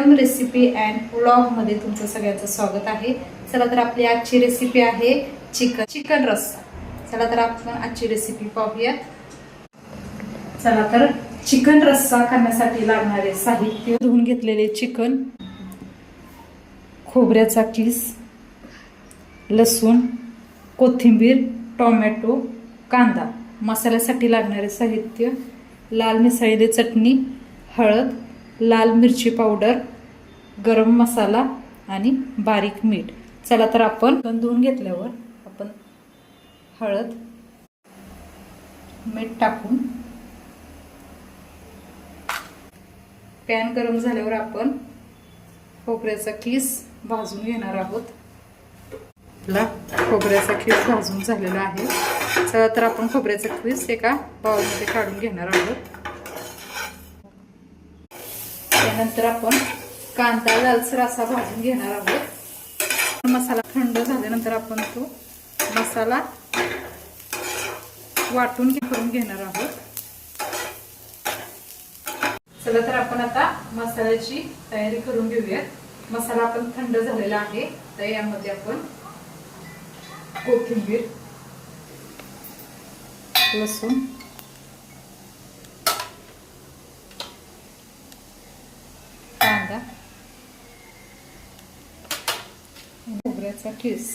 Pritam recipe and व्लॉगमध्ये तुमचं सगळ्यांचं स्वागत आहे। चला तर आपली आजची रेसिपी आहे चिकन रस्सा। चला तर आपण आजची रेसिपी पाहूया। चला तर चिकन रस्सा करण्यासाठी लागणारे साहित्य: धुवून घेतलेले चिकन, खोबऱ्याचा किस, लसूण, कोथिंबीर, टोमॅटो, कांदा। मसाल्यासाठी लागणारे साहित्य: लाल मिसळलेली चटणी, हळद, लाल मिरची पावडर, गरम मसाला आणि बारीक मीठ। चला तर आपण धुवून घेतल्यावर आपण हळद, मीठ टाकून पॅन गरम झाल्यावर आपण खोबऱ्याचा किस भाजून घेणार आहोत। आपला खोबऱ्याचा किस भाजून झालेला आहे। चला तर आपण खोबऱ्याचा किस एका बाउलमध्ये काढून घेणार आहोत। त्यानंतर आपण कांदा लालसर असा भाजून घेणार आहोत। मसाला थंड झाल्यानंतर आपण तो मसाला वाटून करून घेणार आहोत। चला तर आपण आता मसाल्याची तयारी करून घेऊया। मसाला आपण थंड झालेला आहे, तर यामध्ये आपण कोथिंबीर, लसूण, कांदा, खोबऱ्याचा किस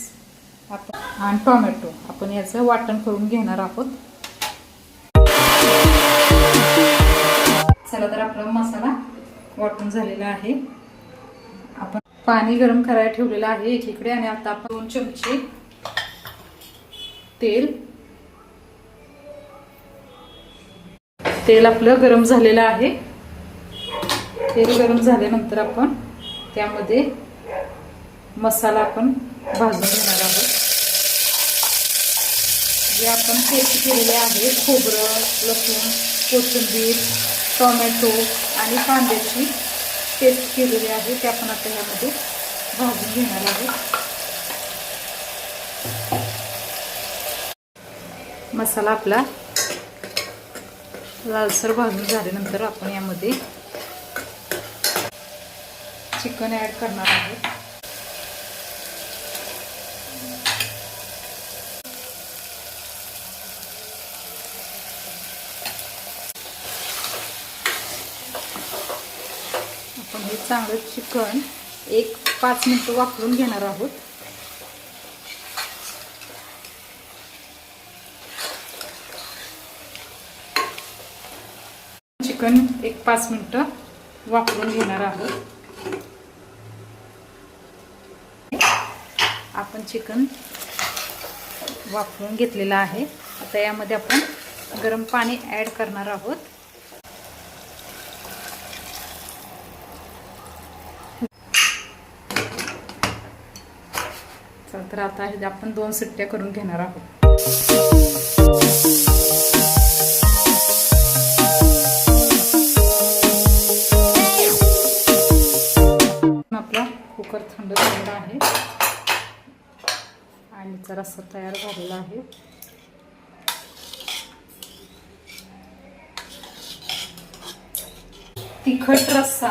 आपण आणि टोमॅटो आपण याचं वाटण करून घेणार आहोत। चला तर आपला मसाला वाटून झालेला आहे। आपण पाणी गरम करायला ठेवलेलं आहे एकीकडे, आणि आता आपण 2 चमचे तेल आपलं गरम झालेलं आहे। तेल गरम झाल्यानंतर आपण त्यामध्ये मसाला आपण भाजून घेणार आहोत। जे आपण पेस्ट केलेले आहे खोबरं, लसूण, कोथिंबीर, टोमॅटो आणि कांद्याची पेस्ट केलेली आहे, ते आपण आता यामध्ये भाजून घेणार आहोत। मसाला आपला लालसर भाजून झाल्यानंतर आपण यामध्ये चिकन ऍड करणार आहोत। आपण हे चांगलं चिकन 5 मिनिट वाफवून घेणार आहोत। चिकन 5 मिनिट वाफवून घेणार आहोत। आपण चिकन वाफवून घेतलेलं आहे। आता यामध्ये आपण गरम पाणी ऍड करणार आहोत। तर आता आपण 2 शिट्ट्या करून घेणार आहोत। आपला कुकर थंड झालेला आहे आणि रस्सा तयार झालेला आहे। तिखट रस्सा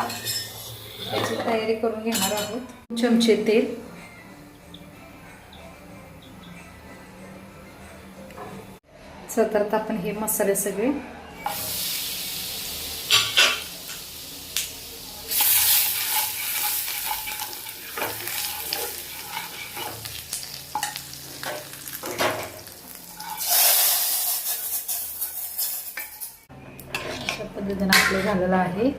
याची तयारी करून घेणार आहोत। 2 चमचे तेल, तर आपण हे मसाले सगळे अशा पद्धतीने आपलं झालेलं आहे।